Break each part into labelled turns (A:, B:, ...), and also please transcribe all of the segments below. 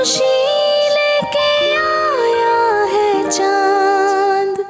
A: खुशी लेके आया है चांद।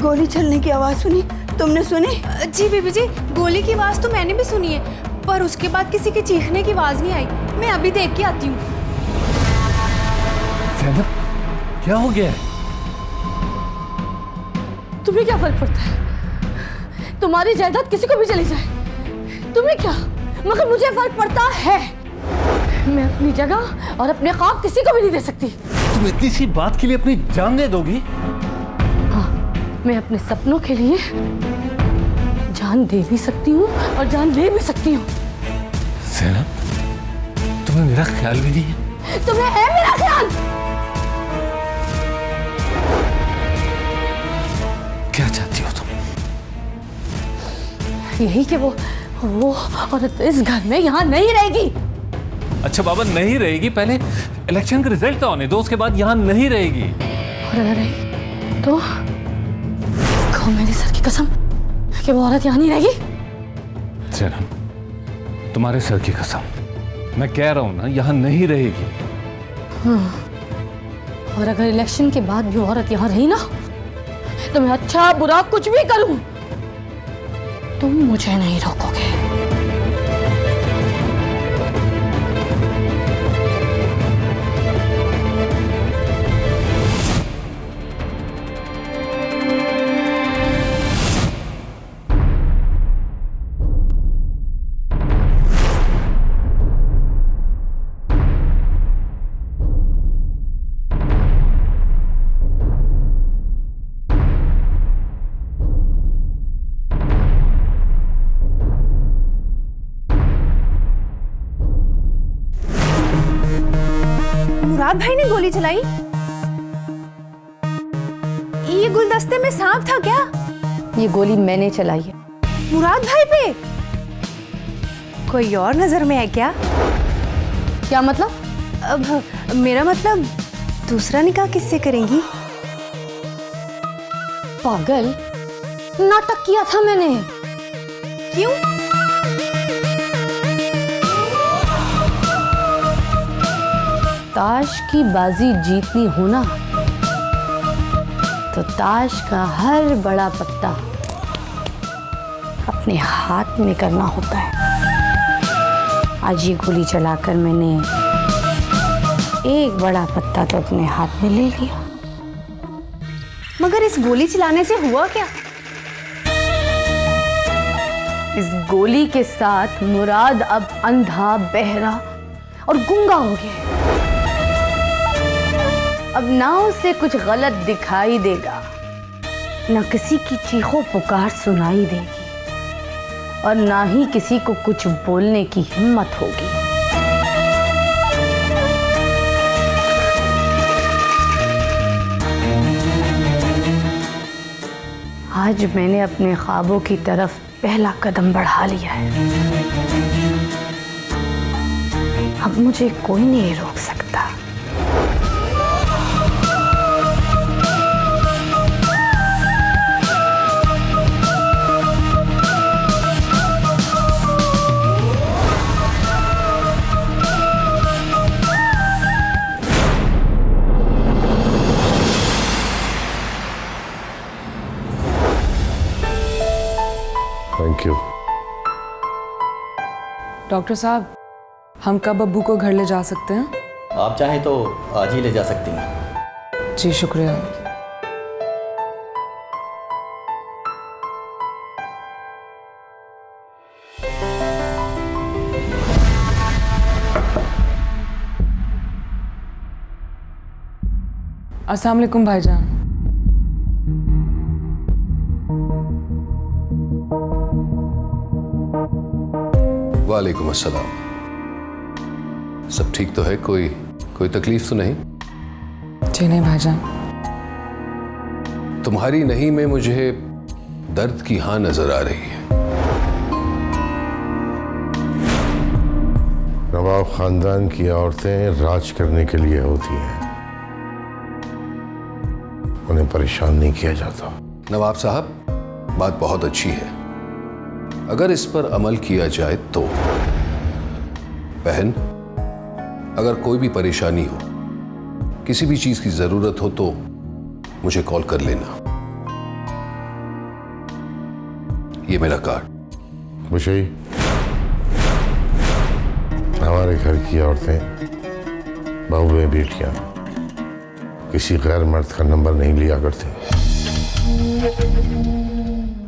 B: गोली चलने की आवाज सुनी, तुमने सुनी?
C: जी बीबी जी, गोली की आवाज तो मैंने भी सुनी है, पर उसके बाद किसी के चीखने की आवाज नहीं आई। मैं अभी देख के आती हूँ।
D: ज़ैनब, क्या हो गया है?
E: तुम्हें क्या फर्क पड़ता है? तुम्हारी जायदाद किसी को भी चली जाए, तुम्हें क्या? मगर मुझे फर्क पड़ता है। मैं अपनी जगह और अपने ख्वाब किसी को भी नहीं दे सकती।
D: तुम इतनी सी बात के लिए अपनी जान दे दोगी?
E: मैं अपने सपनों के लिए जान दे भी सकती हूँ और जान ले भी सकती हूँ।
D: ज़ैनब, तुम्हें मेरा ख्याल भी नहीं है?
E: तुम्हें है मेरा ख्याल?
D: क्या चाहती हो तुम?
E: यही कि वो औरत इस घर में यहाँ नहीं रहेगी।
D: अच्छा बाबा, नहीं रहेगी? पहले इलेक्शन का रिजल्ट तो आने दो, उसके बाद यहाँ नहीं रहेगी।
E: और अगर रहेगी तो मेरी सर की कसम कि वो औरत यहाँ नहीं रहेगी।
D: ज़ैनब, तुम्हारे सर की कसम, मैं कह रहा हूं ना, यहाँ नहीं रहेगी।
E: हाँ। और अगर इलेक्शन के बाद भी औरत यहाँ रही ना, तो मैं अच्छा बुरा कुछ भी करूं, तुम मुझे नहीं रोकोगे।
C: मुराद भाई ने गोली चलाई? ये गुलदस्ते में सांप था क्या?
E: ये गोली मैंने चलाई है।
C: मुराद भाई पे? कोई और नजर में है क्या?
E: क्या मतलब?
C: अब मेरा मतलब दूसरा निकाह किससे करेंगी?
E: पागल, नाटक किया था मैंने।
C: क्यों?
E: ताश की बाजी जीतनी हो ना, तो ताश का हर बड़ा पत्ता अपने हाथ में करना होता है। आज ये गोली चलाकर मैंने एक बड़ा पत्ता तो अपने हाथ में ले लिया।
C: मगर इस गोली चलाने से हुआ क्या?
E: इस गोली के साथ मुराद अब अंधा, बहरा और गूंगा हो गया। अब ना उसे कुछ गलत दिखाई देगा, न किसी की चीखों पुकार सुनाई देगी और ना ही किसी को कुछ बोलने की हिम्मत होगी। आज मैंने अपने ख्वाबों की तरफ पहला कदम बढ़ा लिया है। अब मुझे कोई नहीं रोक सकता।
F: Thank you.
G: डॉक्टर साहब, हम कब अब्बू को घर ले जा सकते हैं?
H: आप चाहें तो आज ही ले जा सकती हैं।
G: जी शुक्रिया। अस्सलाम वालेकुम भाईजान।
F: वालेकुम अस्सलाम। सब ठीक तो है? कोई तकलीफ तो नहीं?
G: जी नहीं भाईजान।
F: तुम्हारी नहीं में मुझे दर्द की हां नजर आ रही है।
I: नवाब खानदान की औरतें राज करने के लिए होती हैं, उन्हें परेशान नहीं किया जाता।
F: नवाब साहब, बात बहुत अच्छी है। अगर इस पर अमल किया जाए तो। बहन, अगर कोई भी परेशानी हो, किसी भी चीज की जरूरत हो तो मुझे कॉल कर लेना। ये मेरा कार्ड।
I: बुशई, हमारे घर की औरतें, बहुएं, बेटियां किसी गैर मर्द का नंबर नहीं लिया करती।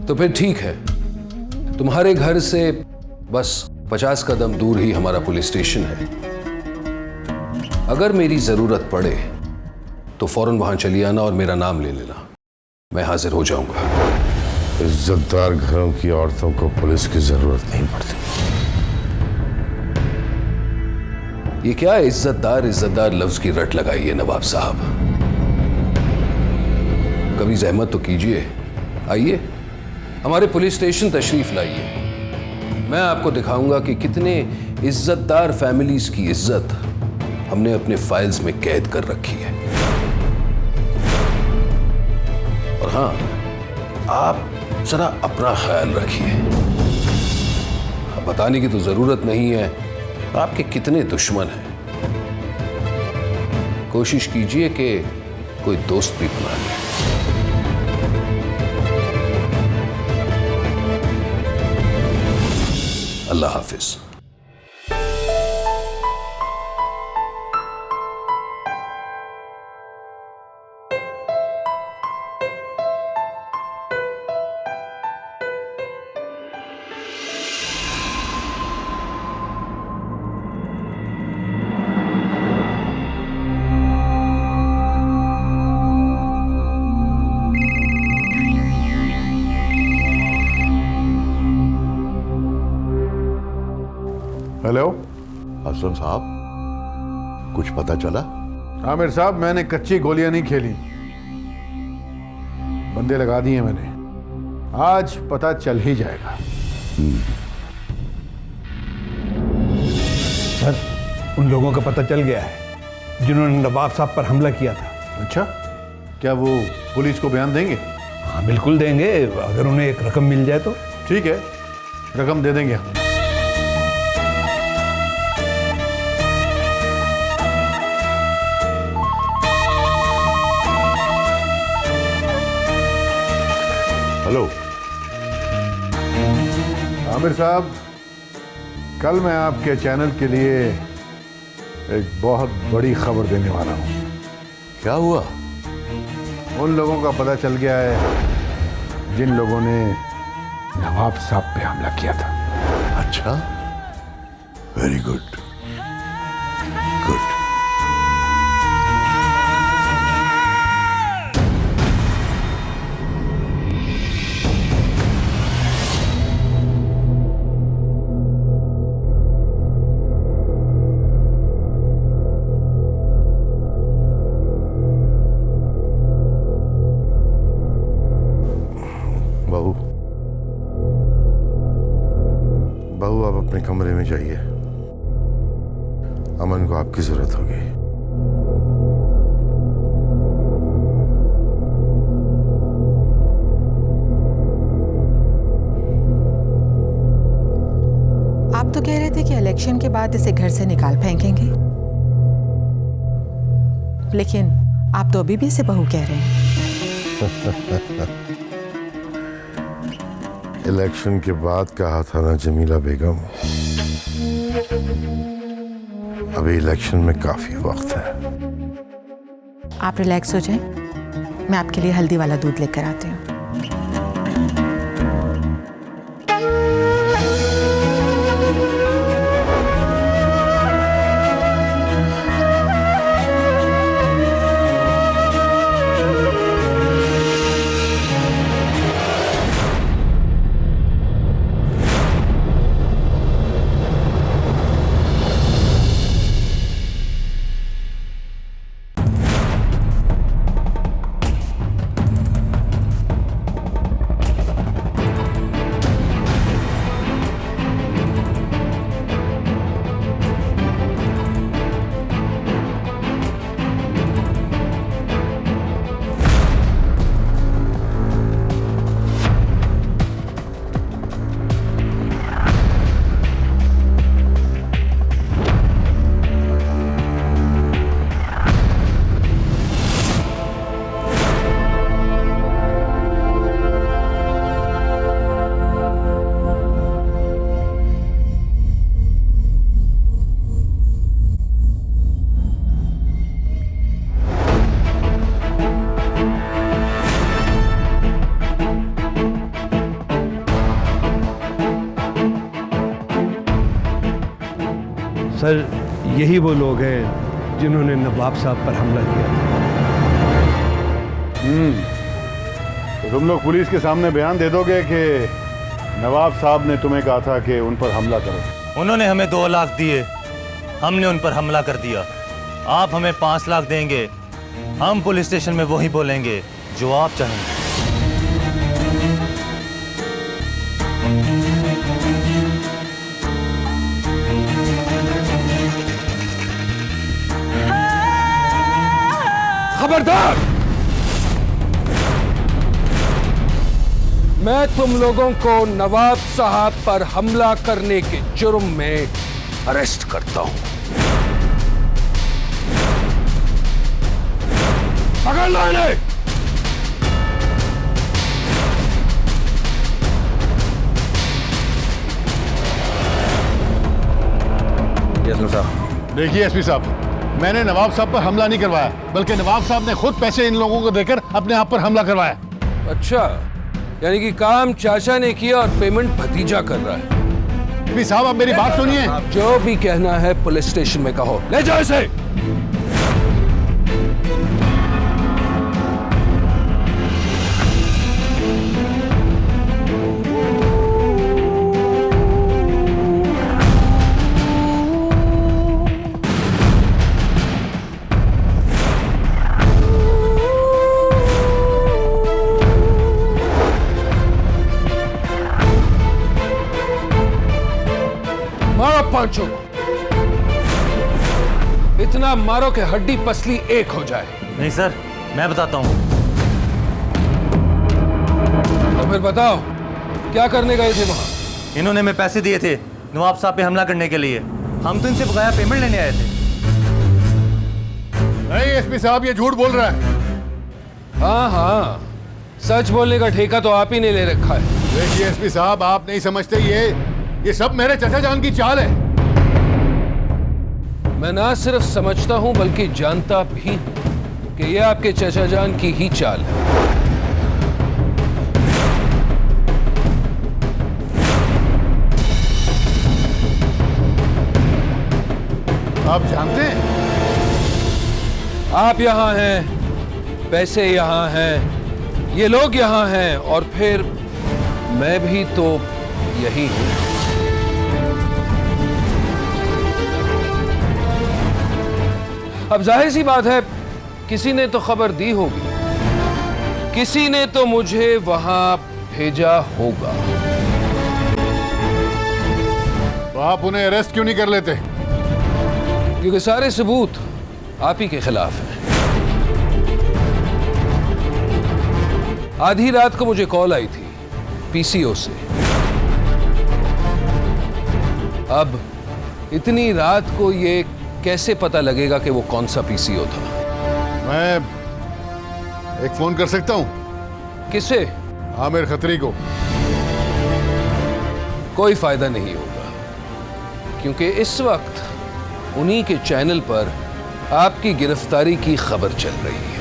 F: तो फिर ठीक है, तुम्हारे घर से बस 50 कदम दूर ही हमारा पुलिस स्टेशन है। अगर मेरी जरूरत पड़े तो फौरन वहां चली आना और मेरा नाम ले लेना, मैं हाजिर हो जाऊंगा।
I: इज्जतदार घरों की औरतों को पुलिस की जरूरत नहीं पड़ती।
F: ये क्या इज्जतदार लफ्ज की रट लगाई है नवाब साहब? कभी जहमत तो कीजिए, आइए हमारे पुलिस स्टेशन तशरीफ लाइए। मैं आपको दिखाऊंगा कि कितने इज्जतदार फैमिलीज की इज्जत हमने अपने फाइल्स में कैद कर रखी है। और हां, आप जरा अपना ख्याल रखिए। बताने की तो जरूरत नहीं है आपके कितने दुश्मन हैं। कोशिश कीजिए कि कोई दोस्त भी बना ले। अल्लाह हाफिज।
I: हेलो
J: हसन साहब, कुछ पता चला?
I: आमिर साहब, मैंने कच्ची गोलियां नहीं खेली, बंदे लगा दिए मैंने। आज पता चल ही जाएगा।
K: सर, उन लोगों का पता चल गया है जिन्होंने नवाब साहब पर हमला किया था।
I: अच्छा, क्या वो पुलिस को बयान देंगे?
K: हाँ बिल्कुल देंगे, अगर उन्हें एक रकम मिल जाए तो।
I: ठीक है, रकम दे देंगे हम।
J: हेलो
I: आमिर साहब, कल मैं आपके चैनल के लिए एक बहुत बड़ी खबर देने वाला हूं।
J: क्या हुआ?
I: उन लोगों का पता चल गया है जिन लोगों ने नवाब साहब पे हमला किया था।
J: अच्छा, वेरी गुड गुड।
I: बहू, बहू आप अपने कमरे में जाइए, अमन को आपकी जरूरत होगी।
L: आप तो कह रहे थे कि इलेक्शन के बाद इसे घर से निकाल फेंकेंगे, लेकिन आप तो अभी भी इसे बहू कह रहे हैं।
I: इलेक्शन के बाद कहा था ना जमीला बेगम, अभी इलेक्शन में काफी वक्त है।
L: आप रिलैक्स हो जाएं, मैं आपके लिए हल्दी वाला दूध लेकर आती हूँ।
K: सर, यही वो लोग हैं जिन्होंने नवाब साहब पर हमला किया।
I: तो तुम लोग पुलिस के सामने बयान दे दोगे कि नवाब साहब ने तुम्हें कहा था कि उन पर हमला करो।
H: उन्होंने हमें 2 लाख दिए, हमने उन पर हमला कर दिया। आप हमें 5 लाख देंगे, हम पुलिस स्टेशन में वही बोलेंगे जो आप चाहेंगे।
F: खबरदार! मैं तुम लोगों को नवाब साहब पर हमला करने के जुर्म में अरेस्ट करता हूं। पकड़ लो इन्हें।
H: यस साहब।
I: देखिए एसपी साहब, मैंने नवाब साहब पर हमला नहीं करवाया, बल्कि नवाब साहब ने खुद पैसे इन लोगों को देकर अपने आप पर हमला करवाया।
F: अच्छा, यानी कि काम चाचा ने किया और पेमेंट भतीजा कर रहा है।
I: एसपी साहब, आप मेरी बात सुनिए।
F: जो भी कहना है पुलिस स्टेशन में कहो। ले जाओ इसे। पांचों को इतना मारो कि हड्डी पसली एक हो जाए।
H: नहीं सर, मैं बताता हूँ।
F: तो फिर बताओ, क्या करने गए थे वहां?
H: इन्होंने हमें पैसे दिए थे नवाब साहब पे हमला करने के लिए। हम तो इनसे बकाया पेमेंट लेने आए थे।
I: नहीं एसपी साहब, ये झूठ बोल रहा है।
F: हाँ हाँ, सच बोलने का ठेका तो आप ही ने ले रखा है।
I: देखिए एसपी साहब, आप नहीं समझते, ये सब मेरे चचा जान की चाल है।
F: मैं ना सिर्फ समझता हूं बल्कि जानता भी हूं कि यह आपके चचा जान की ही चाल है।
I: आप जानते हैं?
F: आप यहां हैं, पैसे यहां हैं, ये लोग यहां हैं, और फिर मैं भी तो यही हूं। अब जाहिर सी बात है, किसी ने तो खबर दी होगी, किसी ने तो मुझे वहां भेजा होगा।
I: तो आप उन्हें अरेस्ट क्यों नहीं कर लेते?
F: क्योंकि सारे सबूत आप ही के खिलाफ हैं। आधी रात को मुझे कॉल आई थी पीसीओ से। अब इतनी रात को ये कैसे पता लगेगा कि वो कौन सा पीसीओ था?
I: मैं एक फोन कर सकता हूं?
F: किसे?
I: आमिर खत्री को।
F: कोई फायदा नहीं होगा, क्योंकि इस वक्त उन्हीं के चैनल पर आपकी गिरफ्तारी की खबर चल रही है।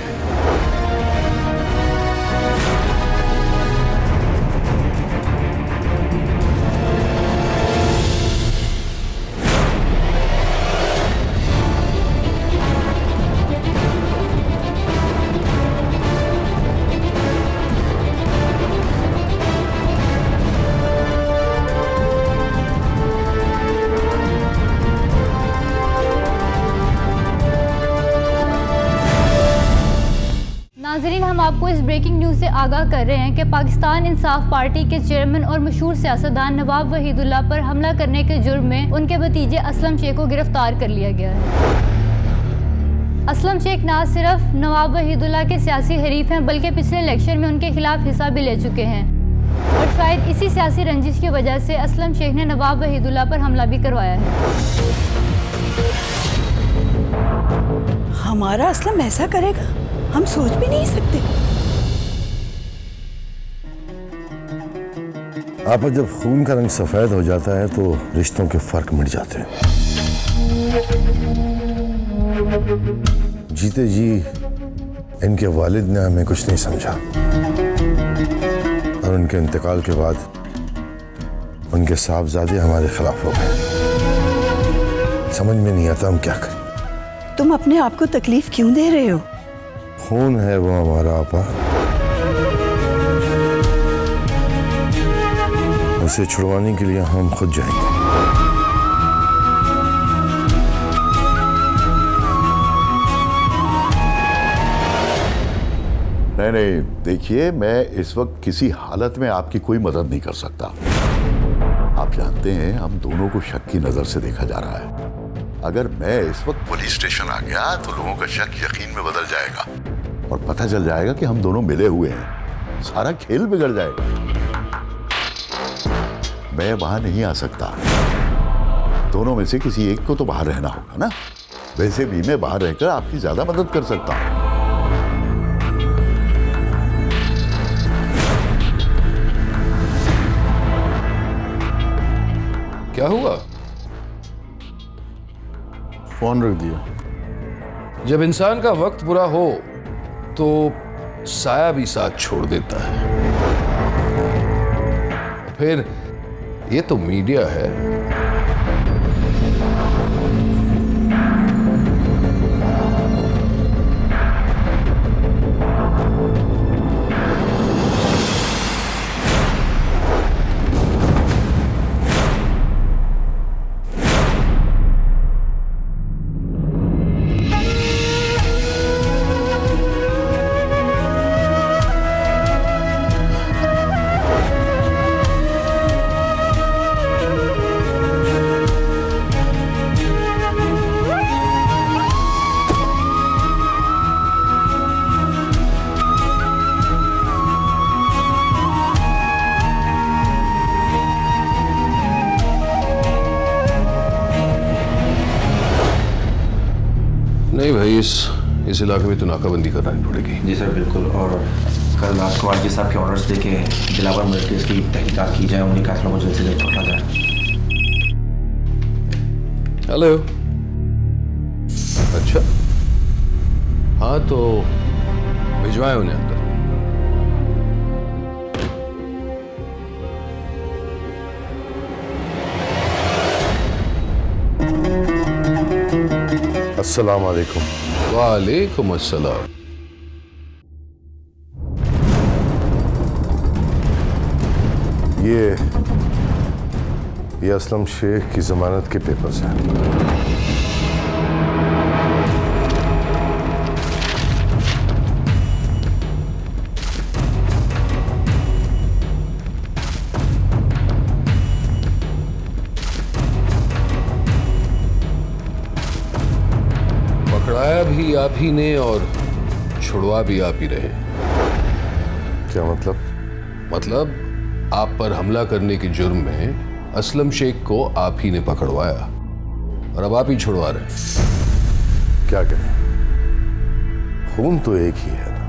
M: नाज़रीन, हम आपको इस ब्रेकिंग न्यूज़ से आगाह कर रहे हैं कि पाकिस्तान इंसाफ पार्टी के चेयरमैन और मशहूर सियासतदान नवाब वहीदुल्ला पर हमला करने के जुर्म में उनके भतीजे असलम शेख को गिरफ्तार कर लिया गया है। असलम शेख न सिर्फ नवाब वहीदुल्ला के सियासी हरीफ हैं, बल्कि पिछले इलेक्शन में उनके खिलाफ हिस्सा भी ले चुके हैं और शायद इसी सियासी रंजिश की वजह से असलम शेख ने नवाब वहीदुल्ला पर हमला भी करवाया है।
B: हमारा असलम ऐसा करेगा, हम सोच भी नहीं सकते।
J: आपा, जब खून का रंग सफेद हो जाता है तो रिश्तों के फर्क मिट जाते हैं। जीते जी इनके वालिद ने हमें कुछ नहीं समझा और उनके इंतकाल के बाद उनके साहबजादे हमारे खिलाफ हो गए। समझ में नहीं आता हम क्या करें।
B: तुम अपने आप को तकलीफ क्यों दे रहे हो?
J: खून है वो हमारा आपा, उसे छुड़वाने के लिए हम खुद जाएंगे। नहीं, देखिए, मैं इस वक्त किसी हालत में आपकी कोई मदद नहीं कर सकता। आप जानते हैं हम दोनों को शक की नजर से देखा जा रहा है। अगर मैं इस वक्त पुलिस स्टेशन आ गया तो लोगों का शक यकीन में बदल जाएगा और पता चल जाएगा कि हम दोनों मिले हुए हैं। सारा खेल बिगड़ जाएगा। मैं वहां नहीं आ सकता। दोनों में से किसी एक को तो बाहर रहना होगा ना। वैसे भी मैं बाहर रहकर आपकी ज्यादा मदद कर सकता हूं।
F: क्या हुआ?
I: फोन रख दिया।
F: जब इंसान का वक्त बुरा हो तो साया भी साथ छोड़ देता है। फिर ये तो मीडिया है। नहीं भाई, इस इलाके में तो नाकाबंदी करानी पड़ेगी।
N: जी सर, बिल्कुल। और कल राजकुमार जी साहब के ऑर्डर्स देके दिलावर मिलिट्रीज की तहकीकात की जाए, उन्हीं काफिलों को जल्द से जल्द पकड़ा जाए।
F: हेलो। अच्छा, हाँ तो भिजवाए उन्हें अंदर।
J: अस्सलाम वालेकुम।
F: वालेकुम अस्सलाम।
J: ये असलम शेख की जमानत के पेपर्स हैं।
F: भी आप ही ने और छुड़वा भी आप ही रहे।
I: क्या मतलब?
F: मतलब आप पर हमला करने के जुर्म में असलम शेख को आप ही ने पकड़वाया और अब आप ही छुड़वा रहे हैं।
I: क्या करें, खून तो एक ही है ना,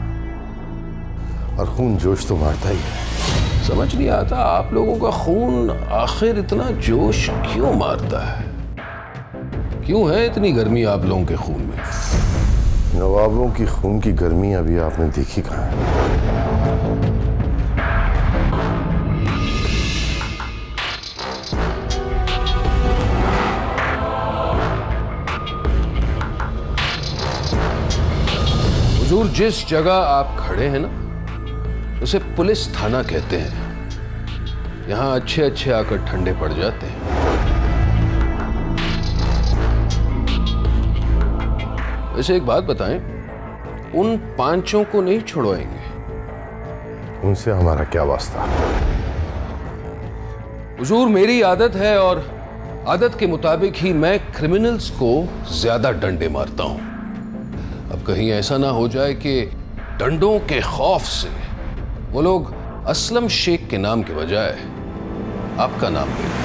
I: और खून जोश तो मारता ही है।
F: समझ नहीं आता आप लोगों का खून आखिर इतना जोश क्यों मारता है? क्यों है इतनी गर्मी आप लोगों के खून में?
I: नवाबों की खून की गर्मी अभी आपने देखी कहाँ है?
F: हुजूर, जिस जगह आप खड़े हैं ना, उसे पुलिस थाना कहते हैं। यहां अच्छे अच्छे आकर ठंडे पड़ जाते हैं। वैसे एक बात बताएं, उन पांचों को नहीं छुड़वाएंगे?
I: उनसे हमारा क्या वास्ता?
F: हुजूर, मेरी आदत है और आदत के मुताबिक ही मैं क्रिमिनल्स को ज्यादा डंडे मारता हूं। अब कहीं ऐसा ना हो जाए कि डंडों के खौफ से वो लोग असलम शेख के नाम के बजाय आपका नाम ले लें।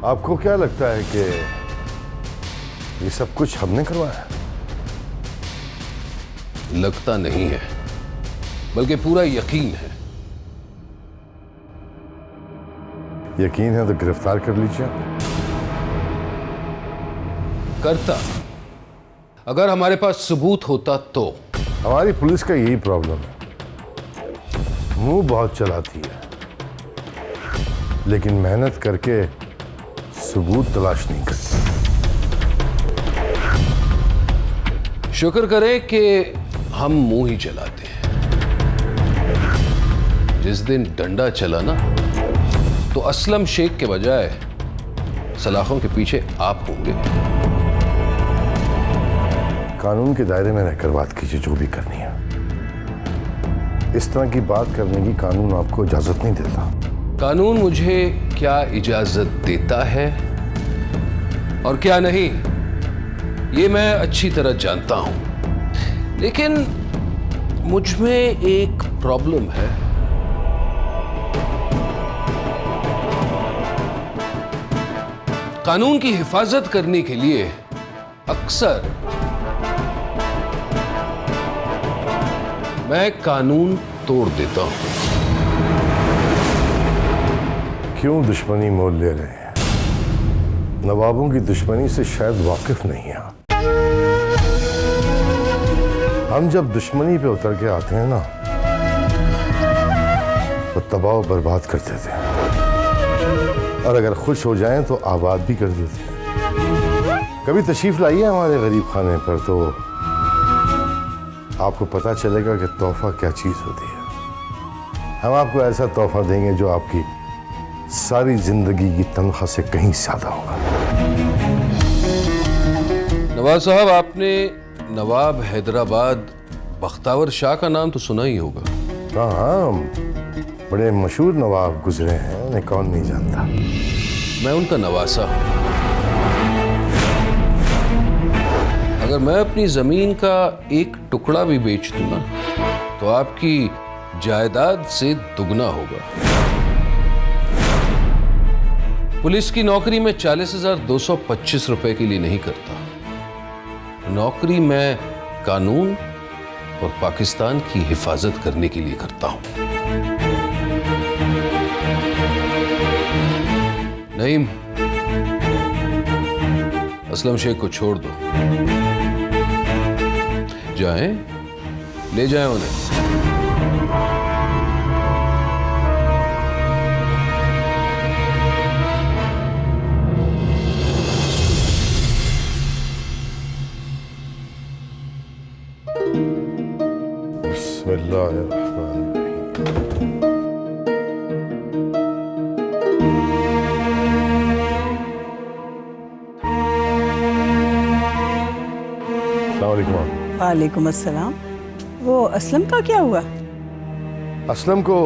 I: आपको क्या लगता है कि ये सब कुछ हमने करवाया?
F: लगता नहीं है, बल्कि पूरा यकीन है।
I: यकीन है तो गिरफ्तार कर लीजिए।
F: करता, अगर हमारे पास सबूत होता तो।
I: हमारी पुलिस का यही प्रॉब्लम है, मुंह बहुत चलाती है, लेकिन मेहनत करके सबूत तलाश नहीं करती।
F: शुक्र करें कि हम मुंह ही चलाते हैं। जिस दिन डंडा चला ना, तो असलम शेख के बजाय सलाखों के पीछे आप होंगे।
I: कानून के दायरे में रहकर बात कीजिए, जो भी करनी है। इस तरह की बात करने की कानून आपको इजाजत नहीं देता।
F: कानून मुझे क्या इजाजत देता है और क्या नहीं, ये मैं अच्छी तरह जानता हूं। लेकिन मुझ में एक प्रॉब्लम है। कानून की हिफाजत करने के लिए अक्सर मैं कानून तोड़ देता हूं।
I: क्यों दुश्मनी मोल ले रहे हैं? नवाबों की दुश्मनी से शायद वाकिफ नहीं है। हम जब दुश्मनी पे उतर के आते हैं ना, तो तबाह और बर्बाद कर देते हैं, और अगर खुश हो जाएं तो आबाद भी कर देते हैं। कभी तशरीफ लाइए हमारे गरीब खाने पर, तो आपको पता चलेगा कि तोहफा क्या चीज होती है। हम आपको ऐसा तोहफा देंगे जो आपकी सारी जिंदगी की तनख्वाह से कहीं ज्यादा होगा।
F: नवाब साहब, आपने नवाब हैदराबाद बख्तावर शाह का नाम तो सुना ही होगा।
I: हाँ, बड़े मशहूर नवाब गुजरे हैं, उन्हें कौन नहीं जानता।
F: मैं उनका नवासा हूं। अगर मैं अपनी जमीन का एक टुकड़ा भी बेच दूं ना, तो आपकी जायदाद से दुगना होगा। पुलिस की नौकरी में 40,225 रुपए के लिए नहीं करता। नौकरी मैं कानून और पाकिस्तान की हिफाजत करने के लिए करता हूं। नईम, असलम शेख को छोड़ दो। जाएं, ले जाएं उन्हें।
B: वालेकुम अस्सलाम। वो असलम का क्या हुआ?
I: असलम को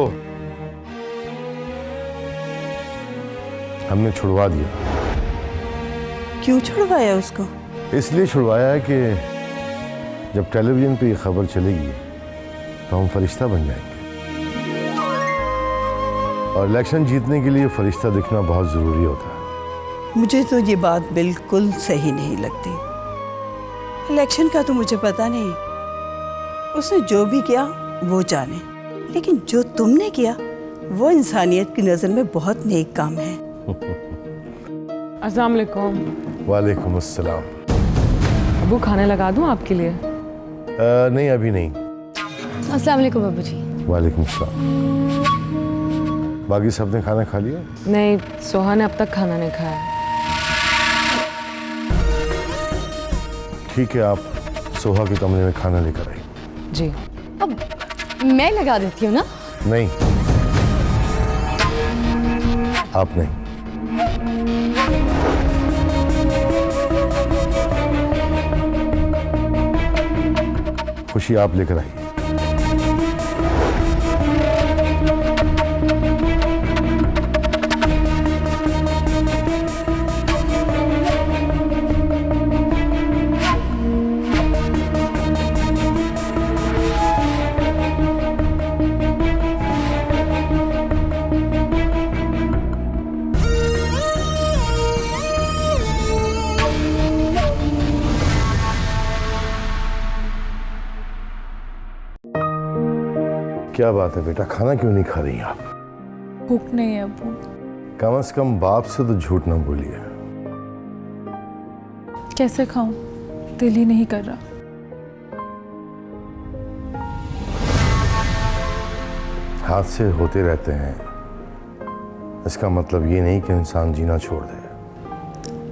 I: हमने छुड़वा दिया।
B: क्यों छुड़वाया उसको?
I: इसलिए छुड़वाया है कि जब टेलीविजन पे ये खबर चलेगी तो हम फरिश्ता बन जाएंगे, और इलेक्शन जीतने के लिए फरिश्ता दिखना बहुत ज़रूरी होता है।
B: मुझे तो ये बात बिल्कुल सही नहीं लगती। इलेक्शन का तो मुझे पता नहीं, उसने जो भी किया वो जाने, लेकिन जो तुमने किया वो इंसानियत की नज़र में बहुत नेक काम है।
G: अस्सलाम वालेकुम।
I: वालेकुम अस्सलाम।
G: अबू खाने लगा दूं आपके लिए?
I: नहीं, अभी नहीं।
E: अस्सलाम वालेकुम अब्बू जी।
I: वालेकुम अस्सलाम। बाकी सब ने खाना खा लिया?
G: नहीं, सोहा ने अब तक खाना नहीं खाया।
I: ठीक है, आप सोहा के कमरे में खाना लेकर आई।
G: जी।
E: अब मैं लगा देती हूँ ना?
I: नहीं, आप नहीं। खुशी आप लेकर आइए। क्या बात है बेटा, खाना क्यों नहीं खा रही आप?
A: भूख नहीं है अब्बू।
I: कम से कम बाप से तो झूठ ना बोलिए।
A: कैसे खाऊं, दिल ही नहीं कर रहा।
I: हादसे होते रहते हैं, इसका मतलब ये नहीं कि इंसान जीना छोड़ दे।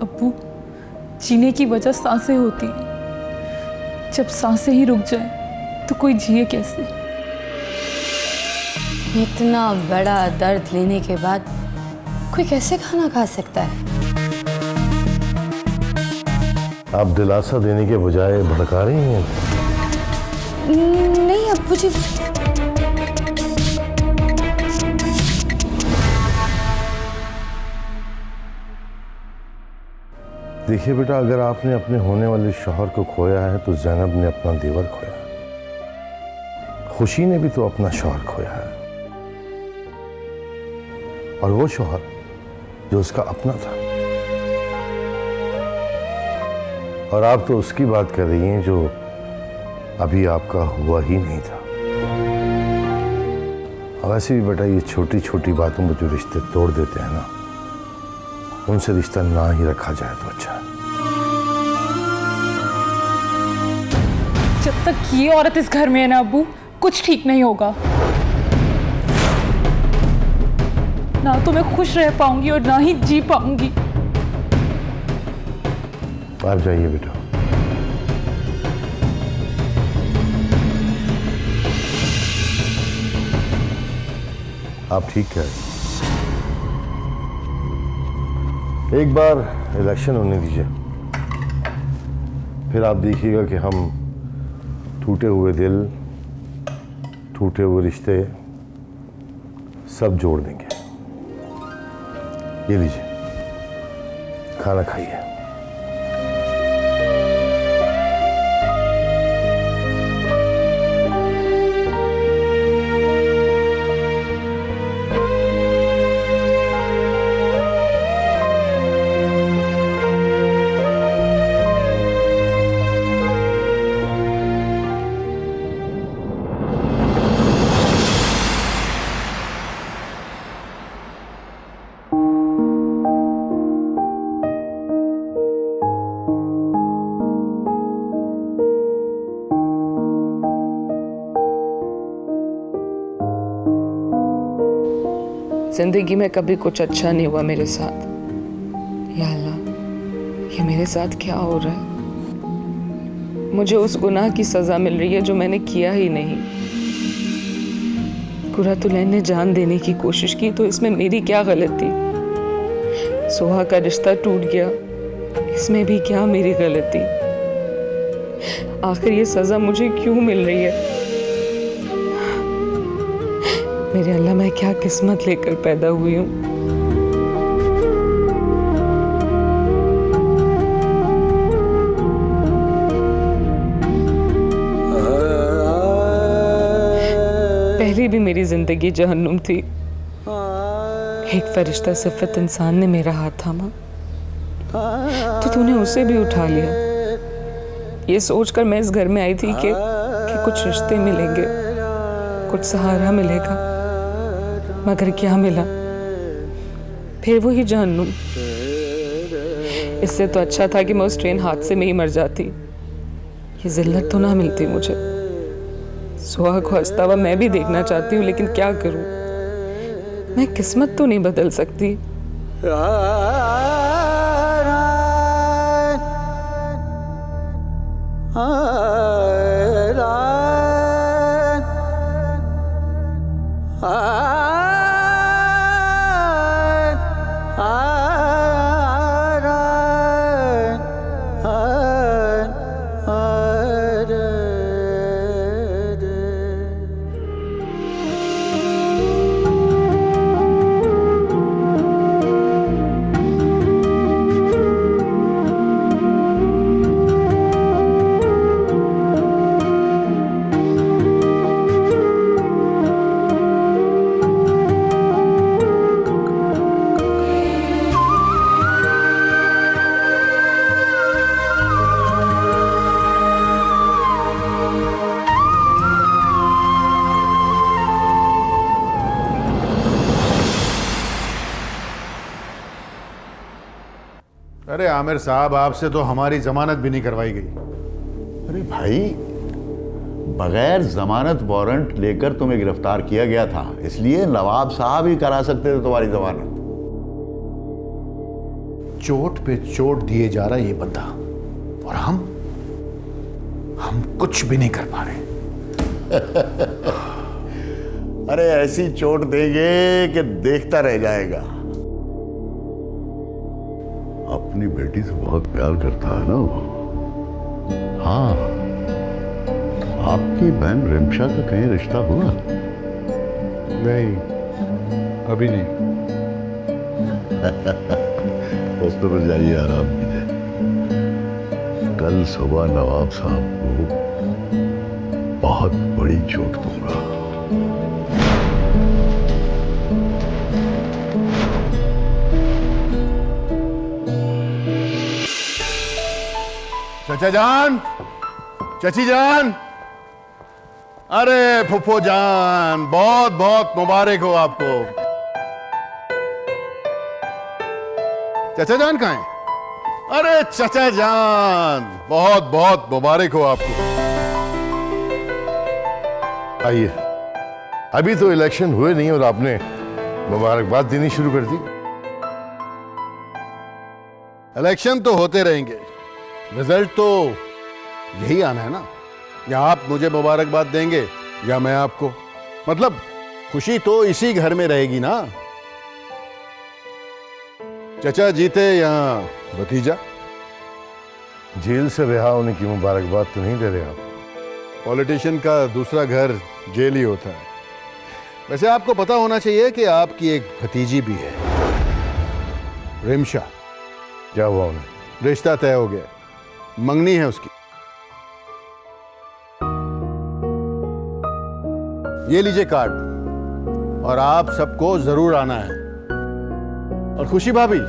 A: अब्बू, जीने की वजह सांसें होती हैं। जब सांसें ही रुक जाए तो कोई जिए कैसे?
E: इतना बड़ा दर्द लेने के बाद कोई कैसे खाना खा सकता है?
I: आप दिलासा देने के बजाय भड़का रही हैं।
E: नहीं अब्बू जी।
I: देखिए बेटा, अगर आपने अपने होने वाले शौहर को खोया है तो ज़ैनब ने अपना देवर खोया, खुशी ने भी तो अपना शौहर खोया है, और वो शौहर जो उसका अपना था। और आप तो उसकी बात कर रही हैं जो अभी आपका हुआ ही नहीं था। और वैसे भी बेटा, ये छोटी छोटी बातों में जो रिश्ते तोड़ देते हैं ना, उनसे रिश्ता ना ही रखा जाए तो अच्छा है।
A: जब तक ये औरत इस घर में है ना अब्बू, कुछ ठीक नहीं होगा। ना तो मैं खुश रह पाऊंगी और ना ही जी पाऊंगी।
I: आप जाइए बेटा। आप ठीक है। एक बार इलेक्शन होने दीजिए, फिर आप देखिएगा कि हम टूटे हुए दिल, टूटे हुए रिश्ते सब जोड़ देंगे। ये लीजिए, खाना खाइए।
G: जिंदगी में कभी कुछ अच्छा नहीं हुआ मेरे साथ। या अल्लाह, ये मेरे साथ क्या हो रहा है? मुझे उस गुनाह की सजा मिल रही है जो मैंने किया ही नहीं। कुरातुलैन ने जान देने की कोशिश की तो इसमें मेरी क्या गलती? सोहा का रिश्ता टूट गया, इसमें भी क्या मेरी गलती? आखिर ये सजा मुझे क्यों मिल रही है? मेरे अल्लाह, मैं क्या किस्मत लेकर पैदा हुई हूँ। भी मेरी जिंदगी जहन्नुम थी। एक फरिश्ता सिफत इंसान ने मेरा हाथ थामा तो तूने उसे भी उठा लिया। ये सोचकर मैं इस घर में आई थी कि कुछ रिश्ते मिलेंगे, कुछ सहारा मिलेगा, मगर क्या मिला? फिर वही जहन्नुम। इससे तो अच्छा था कि मैं उस ट्रेन हादसे में ही मर जाती। ये जिल्लत तो ना मिलती मुझे। सुहा को हंसता हुआ मैं भी देखना चाहती हूँ, लेकिन क्या करूँ? मैं किस्मत तो नहीं बदल सकती।
O: अरे आमिर साहब, आपसे तो हमारी जमानत भी नहीं करवाई गई।
J: अरे भाई, बगैर जमानत वारंट लेकर तुम्हें गिरफ्तार किया गया था, इसलिए नवाब साहब ही करा सकते थे तुम्हारी जमानत।
O: चोट पे चोट दिए जा रहा है ये बंदा, और हम कुछ भी नहीं कर पा रहे।
J: अरे ऐसी चोट देंगे कि देखता रह जाएगा। अपनी बेटी से बहुत प्यार करता है ना वो। हाँ, आपकी बहन रिमशा का कहीं रिश्ता हुआ?
O: नहीं, अभी नहीं।
J: बस तो फिर जाइए, आराम कीजिए। कल सुबह नवाब साहब को बहुत बड़ी चोट दूंगा।
O: चाचा जान, चाची जान, अरे फुफ्फो जान, बहुत बहुत मुबारक हो आपको। चाचा जान कहाँ हैं? अरे चाचा जान, बहुत बहुत मुबारक हो आपको।
I: आइए, अभी तो इलेक्शन हुए नहीं और आपने मुबारकबाद देनी शुरू कर दी।
O: इलेक्शन तो होते रहेंगे, रिजल्ट तो यही आना है ना। या आप मुझे मुबारकबाद देंगे या मैं आपको। मतलब खुशी तो इसी घर में रहेगी ना। चचा जीते या भतीजा?
I: जेल से रिहा होने की मुबारकबाद तो नहीं दे रहे आप?
O: पॉलिटिशियन का दूसरा घर जेल ही होता है। वैसे आपको पता होना चाहिए कि आपकी एक भतीजी भी है, रिमशा।
I: क्या हुआ उन्हें?
O: रिश्ता तय हो गया, मंगनी है उसकी। ये लीजिए कार्ड, और आप सबको जरूर आना है। और खुशी भाभी,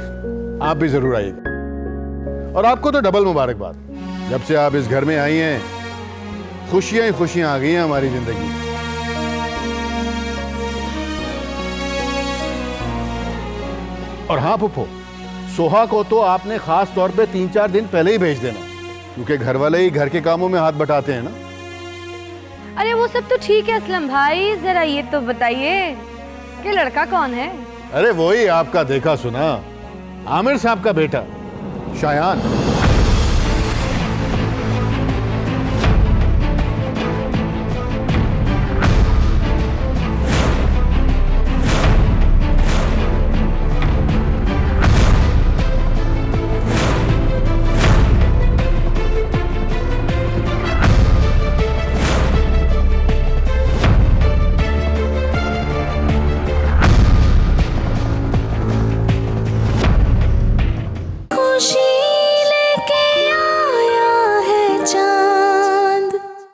O: आप भी जरूर आइएगा। और आपको तो डबल मुबारकबाद। जब से आप इस घर में आई हैं, खुशियां ही खुशियां आ गई हैं हमारी जिंदगी। और हाँ फुफ्फो, सोहा को तो आपने खास तौर पे 3-4 दिन पहले ही भेज देना, क्योंकि घर वाले ही घर के कामों में हाथ बटाते हैं ना।
C: अरे वो सब तो ठीक है असलम भाई, जरा ये तो बताइए कि लड़का कौन है?
O: अरे वही आपका देखा सुना आमिर साहब का बेटा शायान।